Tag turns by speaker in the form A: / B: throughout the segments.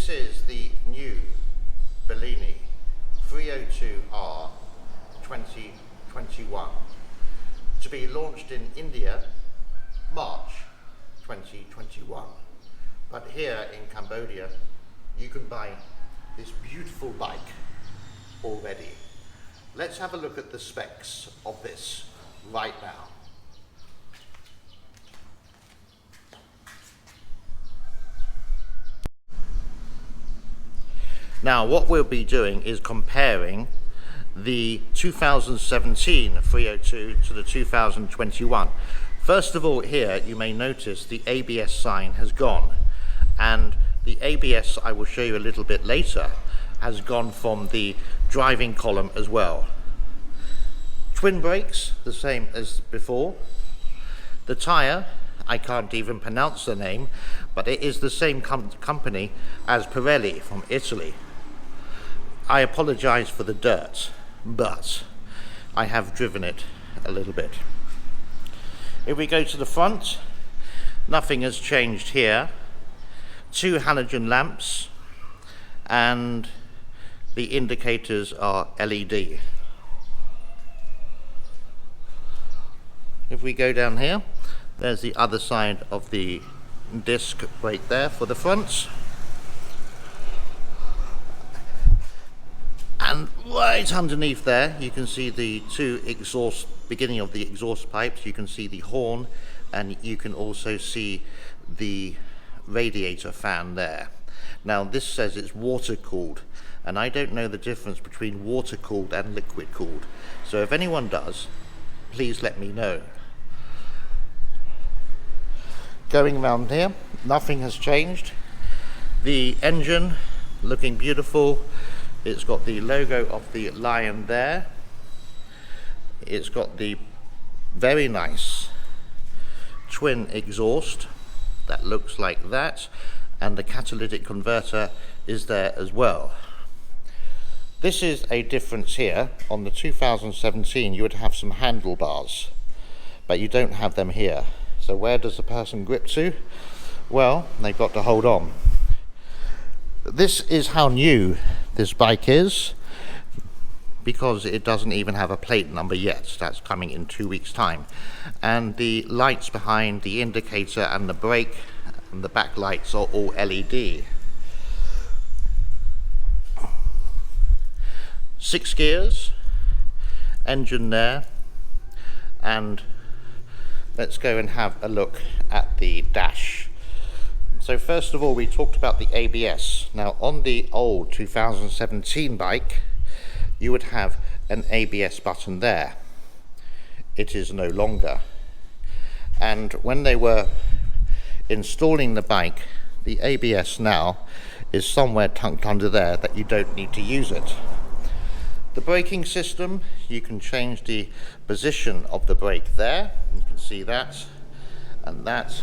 A: This is the new Benelli 302R 2021 to be launched in India March 2021. But here in Cambodia you can buy this beautiful bike already. Let's have a look at the specs of this right now. Now what we'll be doing is comparing the 2017 302 to the 2021. First of all, here you may notice the ABS sign has gone, and the ABS, I will show you a little bit later, has gone from the driving column as well. Twin brakes, the same as before. The tyre, I can't even pronounce the name, but it is the same company as Benelli from Italy. I apologize for the dirt, but I have driven it a little bit. If we go to the front, nothing has changed here. 2 halogen lamps, and the indicators are LED. If we go down here, there's the other side of the disc brake there for the front. And right underneath there, you can see the beginning of the exhaust pipes. You can see the horn, and you can also see the radiator fan there. Now this says it's water cooled, and I don't know the difference between water cooled and liquid cooled. So if anyone does, please let me know. Going around here, nothing has changed. The engine looking beautiful. It's got the logo of the lion there. It's got the very nice twin exhaust that looks like that, and the catalytic converter is there as well. This is a difference here. On the 2017 you would have some handlebars, but you don't have them here. So where does the person grip to? Well, they've got to hold on. This is how new this bike is, because it doesn't even have a plate number yet. That's coming in 2 weeks time. And the lights behind the indicator and the brake and the back lights are all LED. 6 gears, engine there, and let's go and have a look at the dash. So first of all, we talked about the ABS. Now on the old 2017 bike, you would have an ABS button there. It is no longer. And when they were installing the bike, the ABS now is somewhere tucked under there that you don't need to use it. The braking system, you can change the position of the brake there. You can see that and that.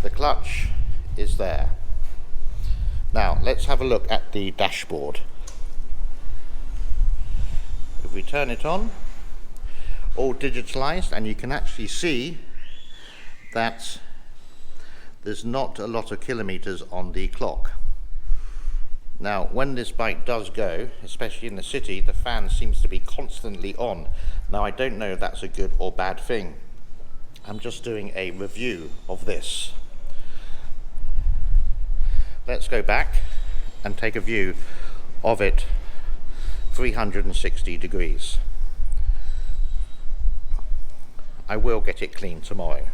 A: The clutch is there. Now let's have a look at the dashboard. If we turn it on, all digitalized, and you can actually see that there's not a lot of kilometers on the clock. Now when this bike does go, especially in the city, the fan seems to be constantly on. Now I don't know if that's a good or bad thing. I'm just doing a review of this. Let's go back and take a view of it 360 degrees. I will get it cleaned tomorrow.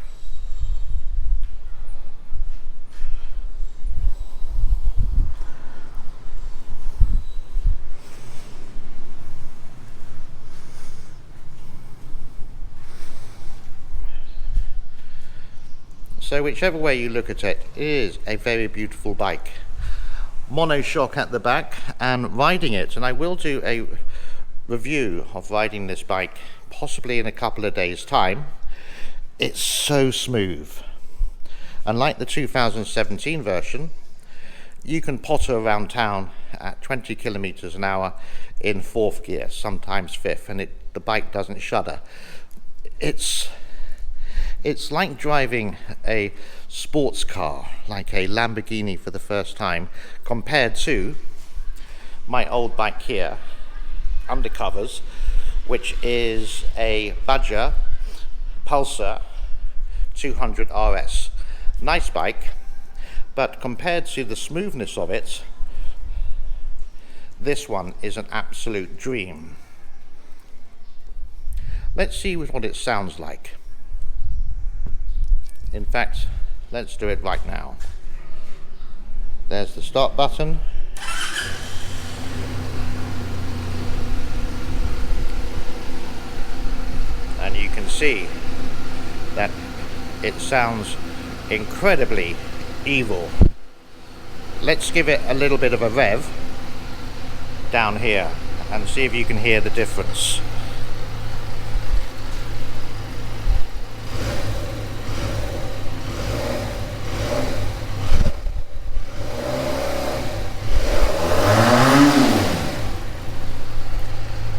A: So whichever way you look at it, it is a very beautiful bike. Monoshock at the back, and riding it, and I will do a review of riding this bike possibly in a couple of days time. It's so smooth. Unlike the 2017 version, you can potter around town at 20 kilometers an hour in 4th gear, sometimes 5th, and the bike doesn't shudder. It's It's like driving a sports car, like a Lamborghini for the first time, compared to my old bike here, undercovers, which is a Badger Pulsar 200 RS. Nice bike, but compared to the smoothness of it, this one is an absolute dream. Let's see what it sounds like. In fact, let's do it right now. There's the start button. And you can see that it sounds incredibly evil. Let's give it a little bit of a rev down here and see if you can hear the difference.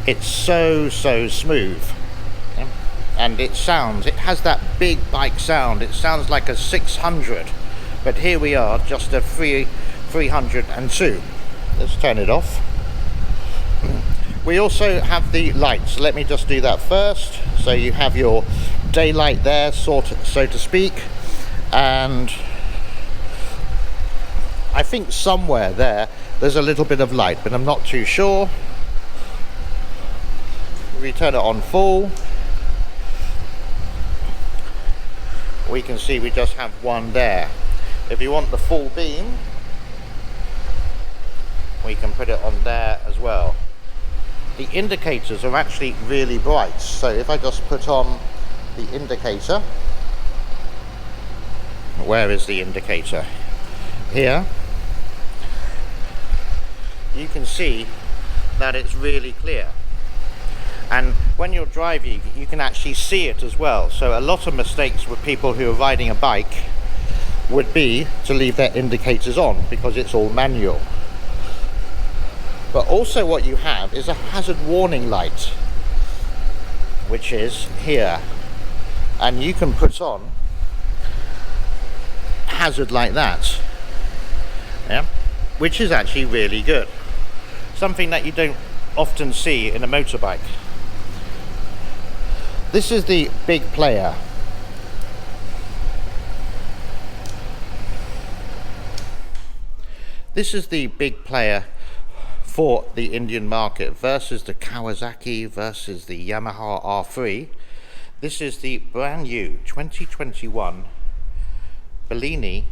A: It's so smooth, and it has that big bike sound. It sounds like a 600, but here we are, just a 302. Let's turn it off. We also have the lights. Let me just do that first. So you have your daylight there, so to speak, and I think somewhere there's a little bit of light, but I'm not too sure. We turn it on full, we can see we just have one there. If you want the full beam, we can put it on there as well. The indicators are actually really bright, so if I just put on the indicator, where is the indicator? Here, you can see that it's really clear. And when you're driving, you can actually see it as well. So a lot of mistakes with people who are riding a bike would be to leave their indicators on because it's all manual. But also what you have is a hazard warning light, which is here. And you can put on hazard like that, yeah, which is actually really good. Something that you don't often see in a motorbike. This is the big player. This is the big player for the Indian market versus the Kawasaki, versus the Yamaha R3. This is the brand new 2021 Benelli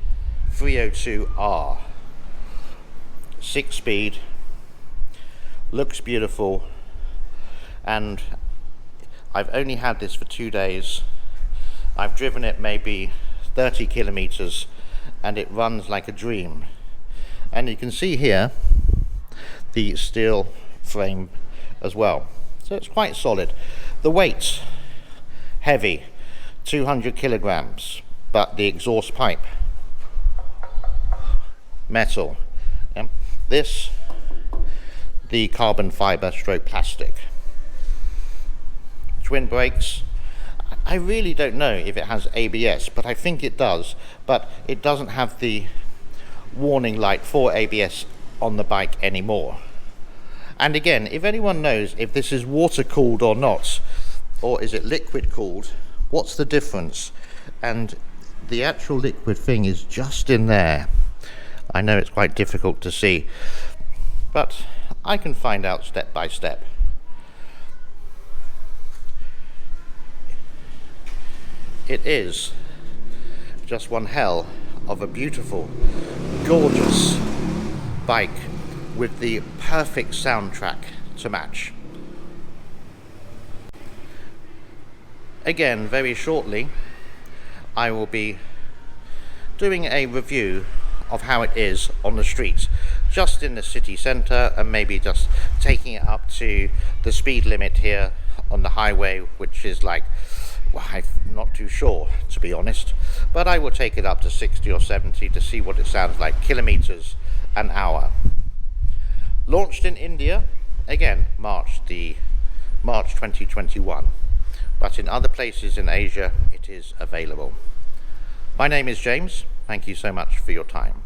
A: 302R. 6-speed, looks beautiful, and I've only had this for 2 days. I've driven it maybe 30 kilometers and it runs like a dream. And you can see here the steel frame as well. So it's quite solid. The weight, heavy, 200 kilograms, but the exhaust pipe, metal. Yeah. This, the carbon fiber stroke plastic. Twin brakes. I really don't know if it has ABS, but I think it does, but it doesn't have the warning light for ABS on the bike anymore. And again, if anyone knows if this is water cooled or not, or is it liquid cooled, what's the difference? And the actual liquid thing is just in there. I know it's quite difficult to see, but I can find out step by step. It is just one hell of a beautiful, gorgeous bike with the perfect soundtrack to match. Again, very shortly, I will be doing a review of how it is on the streets, just in the city centre, and maybe just taking it up to the speed limit here on the highway, which is like, well, I'm not too sure, to be honest, but I will take it up to 60 or 70 to see what it sounds like, kilometers an hour. Launched in India, again, March 2021. but in other places in Asia it is available. My name is James. Thank you so much for your time.